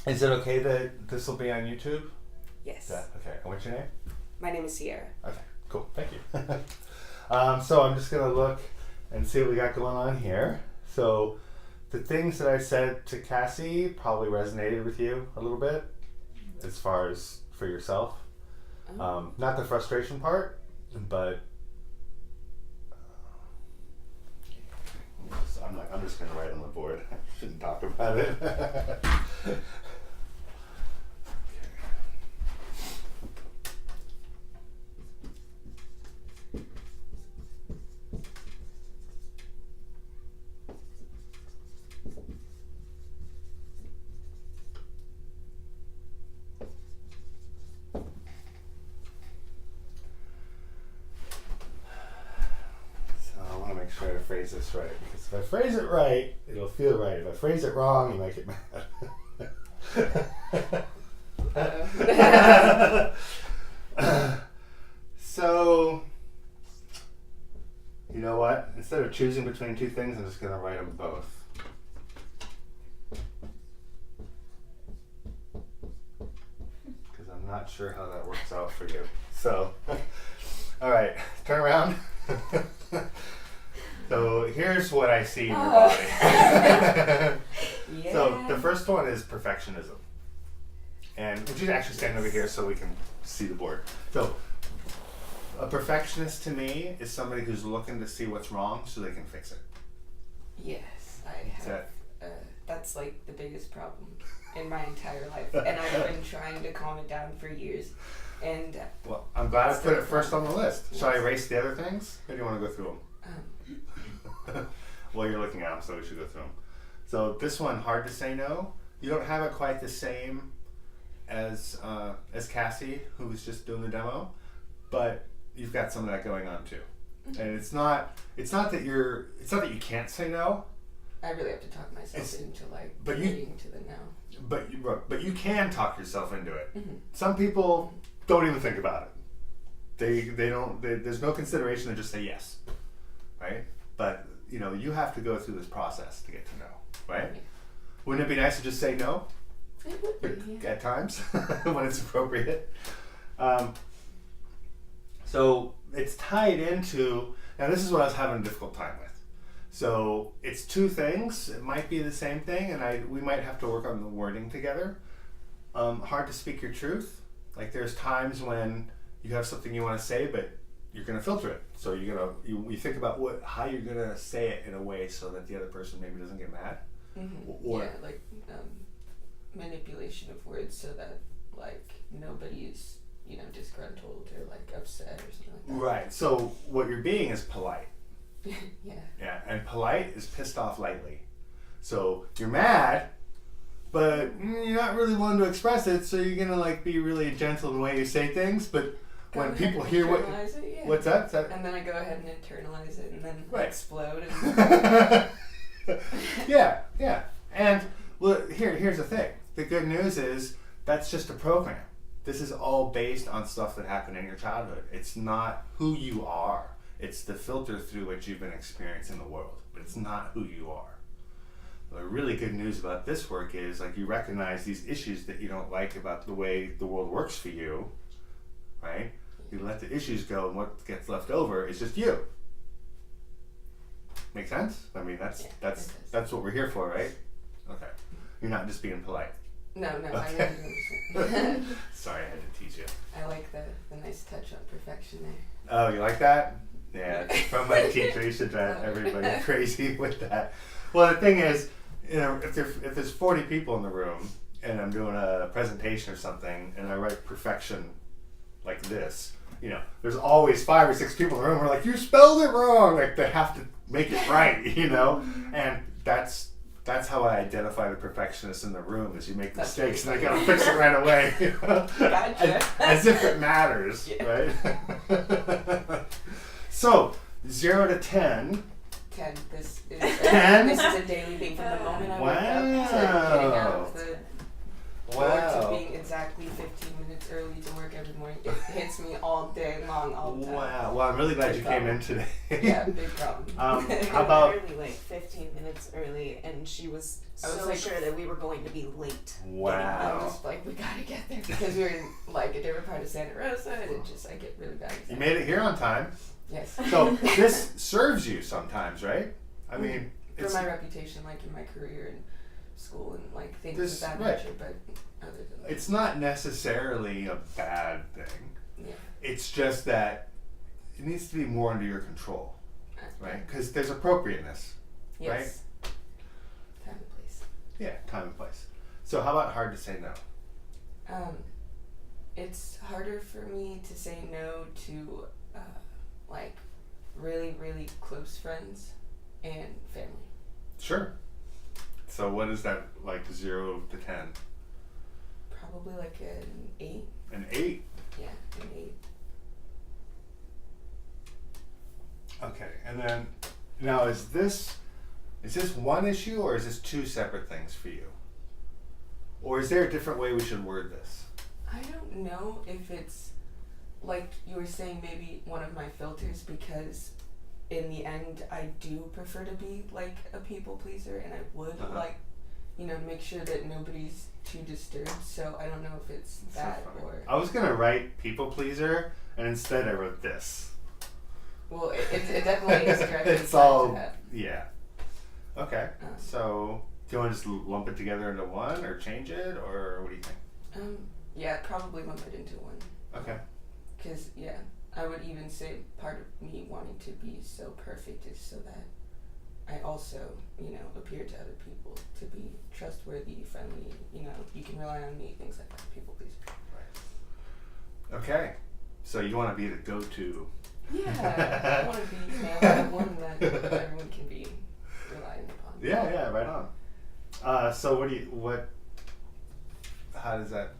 Is it okay that this will be on YouTube? Yes. Yeah. Okay. And what's your name? My name is Cierra. Okay. Cool. Thank you. So I'm just gonna look and see what we got going on here. So the things that I said to Cassie probably resonated with you a little bit, as far as for yourself. Not the frustration part, but I'm just gonna write on the board. I shouldn't talk about it. Make sure I phrase this right, because if I phrase it right, it'll feel right. If I phrase it wrong, you might get mad. So, you know what? Instead of choosing between two things, I'm just going to write them both. Because I'm not sure how that works out for you. So, all right, turn around. So here's what I see in your body. Yeah. So the first one is perfectionism. And would you actually stand over here so we can see the board? So a perfectionist to me is somebody who's looking to see what's wrong so they can fix it. Yes, I have. That's like the biggest problem in my entire life. And I've been trying to calm it down for years. And well, I'm glad I put it first on the list. Yes. Shall I erase the other things? Or do you want to go through them? Well, you're looking at them, so we should go through them. So this one, hard to say no. You don't have it quite the same as Cassie, who was just doing the demo, but you've got some of that going on too. Mm-hmm. And it's not that you can't say no. I really have to talk myself into getting to the no. But you can talk yourself into it. Mm-hmm. Some people don't even think about it. They don't. There's no consideration. They just say yes, right? But you have to go through this process to get to know, right? Yeah. Wouldn't it be nice to just say no? It would be, yeah. At times, when it's appropriate. So it's tied into, now this is what I was having a difficult time with. So it's two things. It might be the same thing, and we might have to work on the wording together. Hard to speak your truth. Like there's times when you have something you want to say, but you're going to filter it. So you think about how you're going to say it in a way so that the other person maybe doesn't get mad. Mm-hmm. Or manipulation of words so that nobody's disgruntled or upset or something like that. Right. So what you're being is polite. Yeah. Yeah, and polite is pissed off lightly. So you're mad, but you're not really willing to express it, so you're going to be really gentle in the way you say things, but when people hear what's that? And then I go ahead and internalize it and then explode. And Yeah. And well, here's the thing. The good news is that's just a program. This is all based on stuff that happened in your childhood. It's not who you are. It's the filter through which you've been experiencing the world. But it's not who you are. The really good news about this work is you recognize these issues that you don't like about the way the world works for you, right? You let the issues go, and what gets left over is just you. Make sense? I mean, that's what we're here for, right? Okay. You're not just being polite. No, okay. I really understand. Sorry, I had to tease you. I like the nice touch on perfection there. Oh, you like that? Yeah, from my teacher. You should drive everybody crazy with that. Well, the thing is, if there's 40 people in the room and I'm doing a presentation or something and I write perfection like this, there's always 5 or 6 people in the room who are like, you spelled it wrong. They have to make it right, and that's how I identify the perfectionist in the room. Is you make mistakes and I gotta fix it right away. Gotcha. as if it matters, right? So 0 to 10. 10. This is 10. This is a daily thing from the moment I wake up to getting out of the to being exactly 15 minutes early to work every morning. It hits me all all day long, all the time. Wow. Well, I'm really glad you came in today. Yeah, big problem. How about literally like 15 minutes early, and she was I was so like, sure that we were going to be late. I wow. was like, we gotta get there because we were in like a different part of Santa Rosa, and I get really bad. You made it here on time. Yes. So this serves you sometimes, right? I mean, For it's, my reputation, like in my career and school and like things This- of that right. nature, but other than that, it's not necessarily a bad thing. yeah. It's just that it needs to be more under your control, right? Because there's appropriateness. Yes. Time and place. Yeah, time and place. So how about hard to say no? It's harder for me to say no to like really, really close friends and family. Sure. So what is that, like 0 to 10? Probably like an 8. An 8? Yeah, an 8. Okay, and then now is this one issue or is this 2 separate things for you? Or is there a different way we should word this? I don't know if it's like you were saying, maybe one of my filters, because in the end I do prefer to be like a people pleaser, and I would like, make sure that nobody's too disturbed. So I don't know if it's that So or. I was gonna write people pleaser, and instead I wrote this. Well, it definitely is directly It's tied all to that. yeah. Okay, so do you want to just lump it together into one, or change it, or what do you think? Yeah, probably lump it into one. Okay. Because, yeah, I would even say part of me wanting to be so perfect is so that I also, appear to other people to be trustworthy, friendly, you can rely on me, things like that, people please. Right. Okay, so you want to be the go-to. Yeah, I want to be, the one that everyone can be relying upon. Yeah, right on. So how does that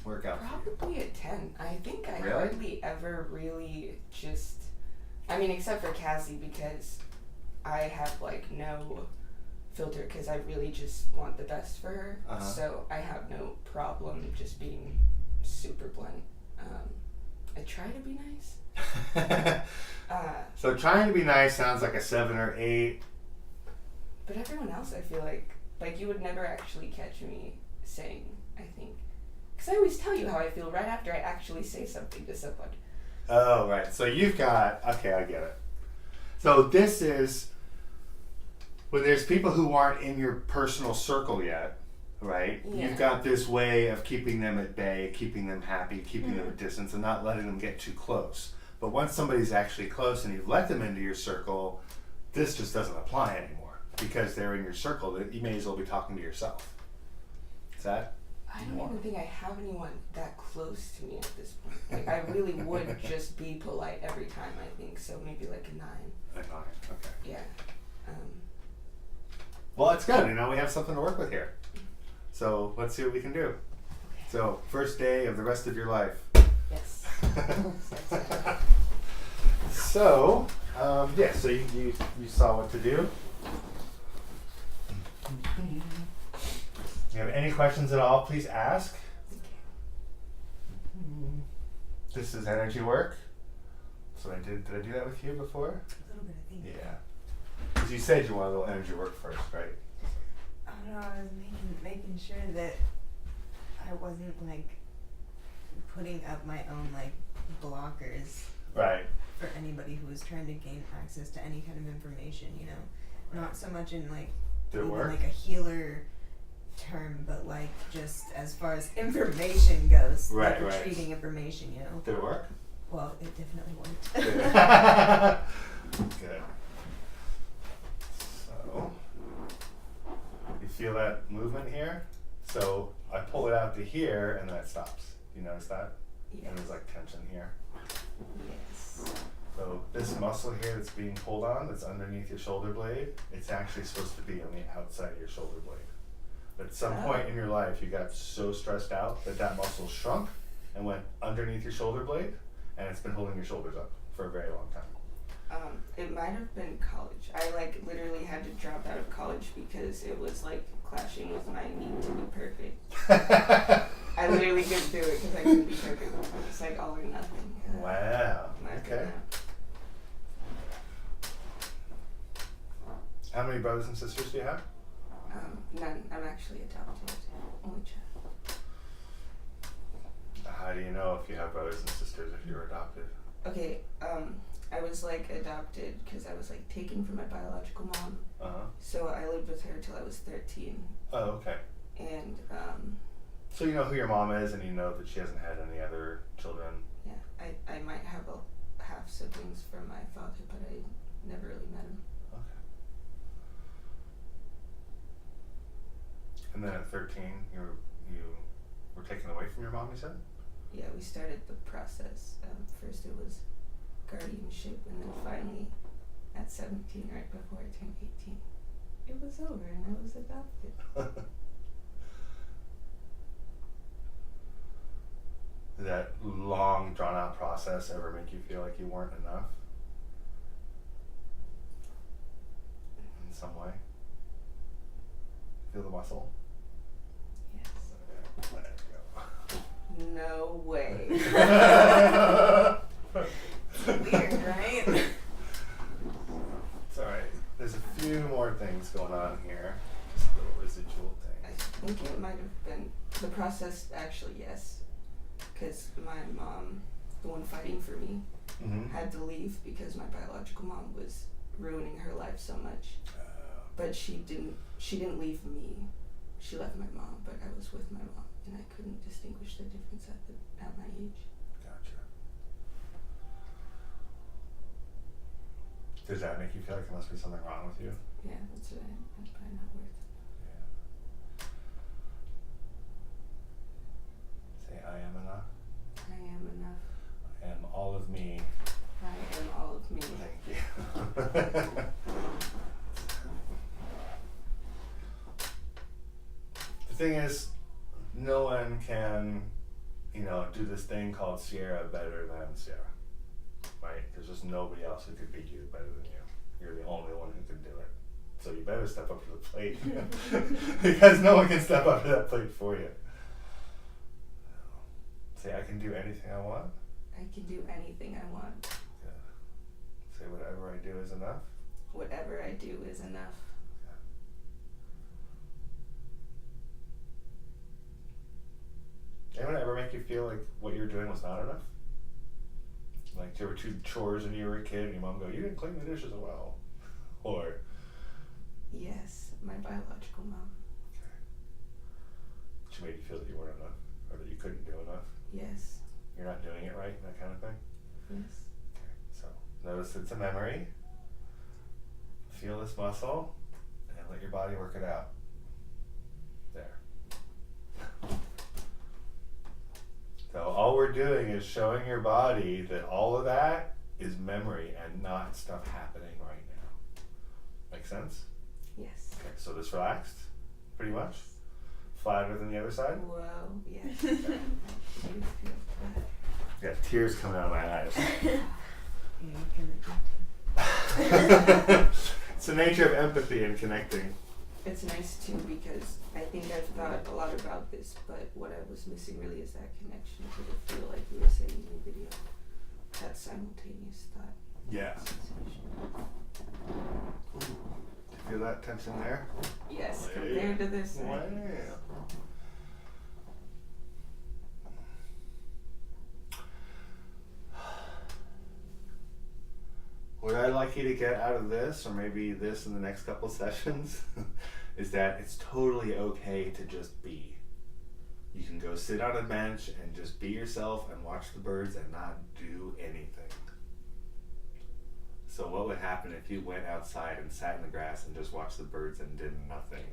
work out? Probably a 10. I think I Really? hardly ever really except for Cassie, because I have like no filter, because I really just want the best for her. Uh-huh. So I have no problem just being super blunt. I try to be nice. So trying to be nice sounds like a 7 or 8. But everyone else, I feel like you would never actually catch me saying, I think. Because I always tell you how I feel right after I actually say something to someone. Oh, right. So you've got, okay, I get it. So this is when there's people who aren't in your personal circle yet, right? Yeah. You've got this way of keeping them at bay, keeping them happy, keeping them at distance, and not letting them get too close. But once somebody's actually close and you've let them into your circle, this just doesn't apply anymore, because they're in your circle. That you may as well be talking to yourself. Is that? I don't even think I have anyone that close to me at this point. Like, I really would just be polite every time, I think. So maybe like a 9. A 9. Okay. Yeah. Well, it's good. We have something to work with here. So let's see what we can do. So first day of the rest of your life. Yes. So, so you saw what to do. If you have any questions at all, please ask. This is energy work. So did I do that with you before? A little bit, I think. Yeah. Because you said you wanted a little energy work first, right? I don't know, I was making sure that I wasn't like putting up my own like blockers Right. for anybody who was trying to gain access to any kind of information, Not so much in like Did it even work? like a healer term, but like just as far as information goes, Right, like right. retrieving information, Did it work? Well, it definitely worked. Good. So, you feel that movement here? So I pull it out to here and then it stops. You notice that? Yeah. And there's like tension here. Yes. So this muscle here that's being pulled on, that's underneath your shoulder blade, it's actually supposed to be on the outside of your shoulder blade. But at some point in your life, you got so stressed out that muscle shrunk and went underneath your shoulder blade, and it's been holding your shoulders up for a very long time. It might have been college. I like literally had to drop out of college because it was like clashing with my need to be perfect. I literally couldn't do it because I couldn't be perfect. It's like all or nothing. Wow. Not good Okay. enough. How many brothers and sisters do you have? None. I'm actually adopted. Only child. How do you know if you have brothers and sisters if you're adopted? Okay, I was like adopted because I was like taken from my biological mom. Uh-huh. So I lived with her till I was 13. Oh, okay. And So you know who your mom is and you know that she hasn't had any other children? yeah, I might have a half siblings from my father, but I never really met him. Okay. And then at 13, you were taken away from your mom, you said? Yeah, we started the process. First it was guardianship, and then finally at 17, right before I turned 18, it was over and I was adopted. Did that long, drawn-out process ever make you feel like you weren't enough? In some way? Feel the muscle? Yes. There we go. No way. Weird, right? It's alright. There's a few more things going on here. Just little residual I things. think it might have been the process. Actually, yes, because my mom, the one fighting for me, Mm-hmm. had to leave because my biological mom was ruining her life so much. But she didn't leave me. She left my mom, but I was with my mom, and I couldn't distinguish the difference at my age. Gotcha. Does that make you feel like there must be something wrong with you? Yeah, that's right. I'm probably not worth it. Yeah. Say, I am enough. I am enough. I am all of me. I am all of me. Thank you. The thing is, no one can, do this thing called Cierra better than Cierra. Right? There's just nobody else who could beat you better than you. You're the only one who can do it. So you better step up to the plate. Because no one can step up to that plate for you. Say, I can do anything I want. I can do anything I want. Yeah. Say, whatever I do is enough. Whatever I do is enough. Anyone ever make you feel like what you were doing was not enough? Like there were two chores when you were a kid and your mom go, you didn't clean the dishes well. Or, Yes, my biological mom. she made you feel that you weren't enough or that you couldn't do enough. Yes. You're not doing it right, that kind of thing. Yes. Okay, so notice it's a memory. Feel this muscle and let your body work it out. There. So all we're doing is showing your body that all of that is memory and not stuff happening right now. Make sense? Yes. Okay, so this relaxed, pretty much. Flatter than the other side. Whoa. Yes. You feel that. Got tears coming out of my eyes. It's the nature of empathy and connecting. It's nice too because I think I've thought a lot about this, but what I was missing really is that connection to the feel, like you were saying in the video. That simultaneous thought. Yeah. Sensation. Feel that tension there? Yes, compared to this side. Wow. What I'd like you to get out of this, or maybe this in the next couple sessions, is that it's totally okay to just be. You can go sit on a bench and just be yourself and watch the birds and not do anything. So what would happen if you went outside and sat in the grass and just watched the birds and did nothing?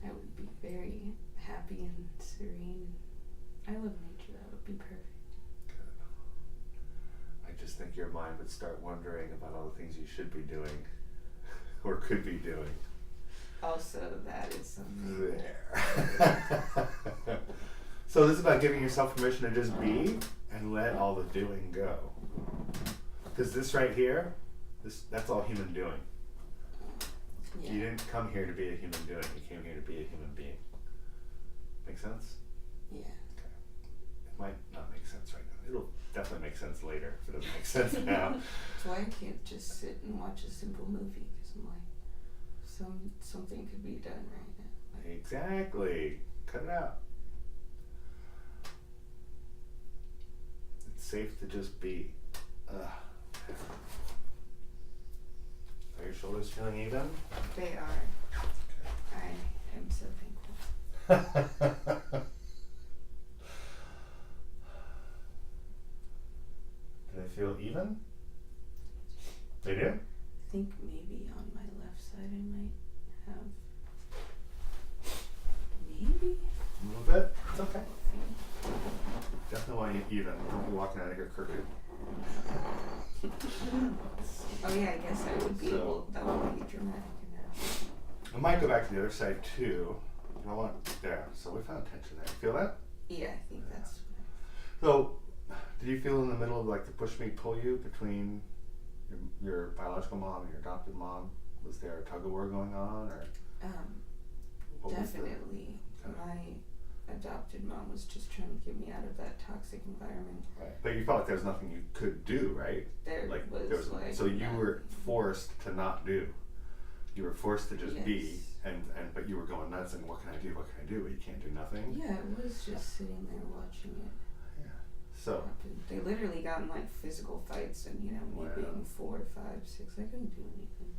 I would be very happy and serene. I love nature. That would be perfect. I just think your mind would start wondering about all the things you should be doing or could be doing. Also, that is something. There. So this is about giving yourself permission to just be and let all the doing go. Because this right here, that's all human doing. Yeah. You didn't come here to be a human doing. You came here to be a human being. Make sense? Yeah. Okay. It might not make sense. definitely make sense later if it doesn't make sense now. That's why I can't just sit and watch a simple movie, because I'm like, something could be done right now. Exactly. Cut it out. It's safe to just be. Ugh. Are your shoulders feeling even? They are. I am so thankful. Do they feel even? They do? I think maybe on my left side I might have maybe A little bit? It's okay. Definitely want you even. Don't be walking out of here crooked. Oh yeah, I guess I would be able, that would be dramatic enough. I might go back to the other side too. I want there. So we found tension there. Feel that? Yeah, I think that's So did you feel in the middle of like the push me pull you between your biological mom and your adopted mom? Was there a tug of war going on, or what was the- definitely. My adopted mom was just trying to get me out of that toxic environment. Right. But you felt like there was nothing you could do, right? There was like so you were nothing. forced to not do. You were forced to just be, Yes. and but you were going nuts and what can I do? What can I do? But you can't do nothing. Yeah, it was just sitting there watching it Yeah. So happen. They literally got in like physical fights, and me Wow. being 4, 5, 6, I couldn't do anything.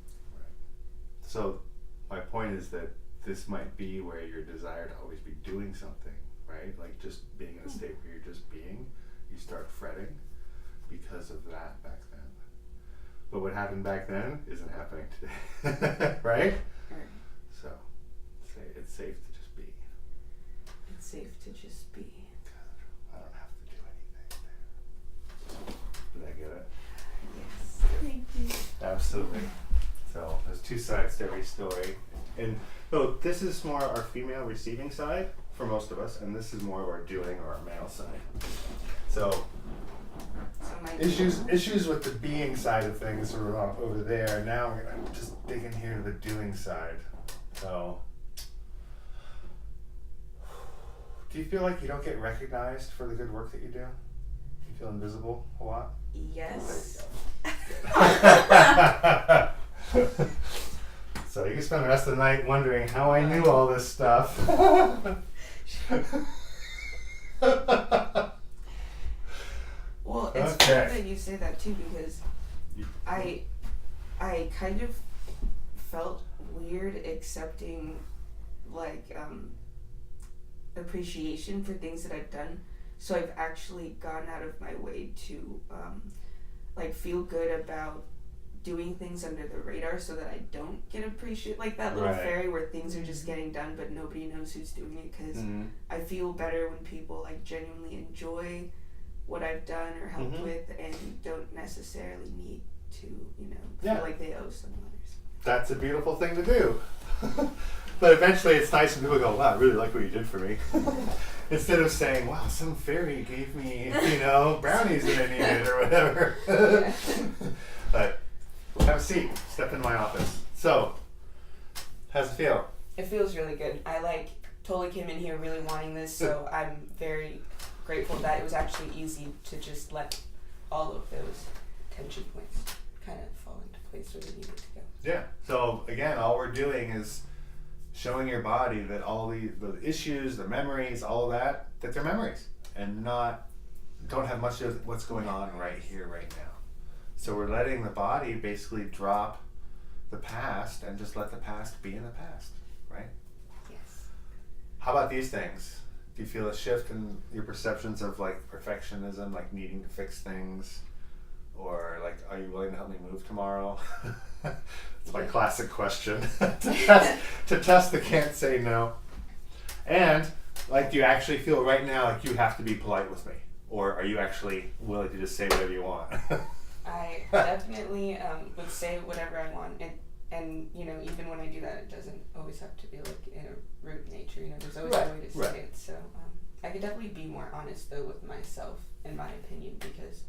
So my point is that this might be where your desire to always be doing something, right? Like just being in a state where you're just being, you start fretting because of that back then. But what happened back then isn't happening today, right? Right. So say it's safe to just be. It's safe to just be. God, I don't have to do anything there. Did I get it? Yes. Thank you. Absolutely. So there's two sides to every story. And so this is more our female receiving side for most of us, and this is more of our doing or our male side. So issues with the being side of things are over there. Now we're gonna just dig in here to the doing side. So do you feel like you don't get recognized for the good work that you do? Do you feel invisible a lot? Yes. So you can spend the rest of the night wondering how I knew all this stuff. Well, it's Okay. funny that you say that too, because I kind of felt weird accepting like appreciation for things that I've done. So I've actually gone out of my way to like feel good about doing things under the radar so that I don't get appreciated, like that little Right. fairy where things are just getting done but nobody knows who's doing it, because I feel better when people like genuinely enjoy what I've done or helped with and don't necessarily need to, feel like they owe someone or something. That's a beautiful thing to do. But eventually it's nice when people go, wow, I really like what you did for me. Instead of saying, wow, some fairy gave me, brownies that I needed or whatever. Yeah. But have a seat. Step in my office. So, how's it feel? It feels really good. I totally came in here really wanting this, so I'm very grateful that it was actually easy to just let all of those tension points kind of fall into place where they needed to go. Yeah. So again, all we're doing is showing your body that all the issues, the memories, all of that they're memories and don't have much of what's going on right here, right now. So we're letting the body basically drop the past and just let the past be in the past, right? Yes. How about these things? Do you feel a shift in your perceptions of like perfectionism, like needing to fix things? Or like, are you willing to help me move tomorrow? It's my classic question to test the can't say no. And like, do you actually feel right now like you have to be polite with me? Or are you actually willing to just say whatever you want? I definitely would say whatever I want, and even when I do that, it doesn't always have to be like in a rude nature. There's always a way to say it. So I could definitely be more honest though with myself, in my opinion, because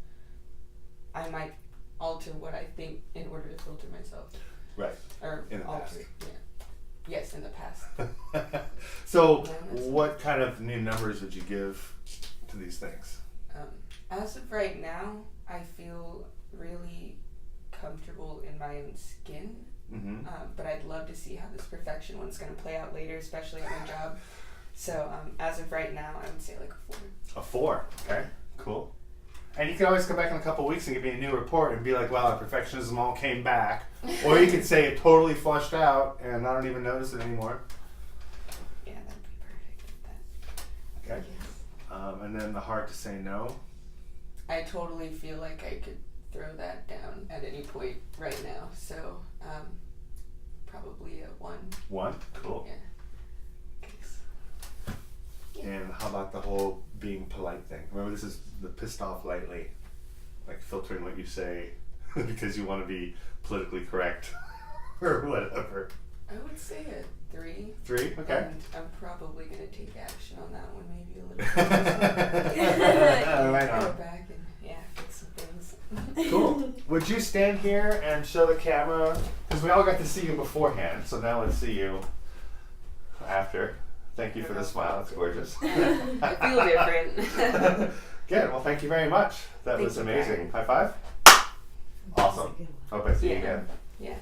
I might alter what I think in order to filter myself. Right. Or in the alter. past. Yeah. Yes, in the past. So, what kind of new numbers would you give to these things? As of right now, I feel really comfortable in my own skin. Mm-hmm. But I'd love to see how this perfection one's going to play out later, especially at my job. So as of right now, I would say like a 4. A 4. Okay. Cool. And you can always come back in a couple of weeks and give me a new report and be like, wow, our perfectionism all came back. Or you could say it totally flushed out and I don't even notice it anymore. Yeah, that'd be perfect. Okay. Yes. And then the hard to say no. I totally feel like I could throw that down at any point right now. So probably a 1. 1? Cool. Yeah. Case. And how about the whole being polite thing? Remember, this is the pissed off lightly, like filtering what you say because you want to be politically correct or whatever. I would say a 3. 3? Okay. And I'm probably going to take action on that one maybe a little bit. Right Go on. back and fix some things. Cool. Would you stand here and show the camera? Because we all got to see you beforehand, so now let's see you after. Thank you for the smile. It's gorgeous. I feel different. Good. Well, thank you very much. That Thank was you, amazing. Brian. High five. That's a Awesome. good one. Hope I see you Yeah. again. Yeah.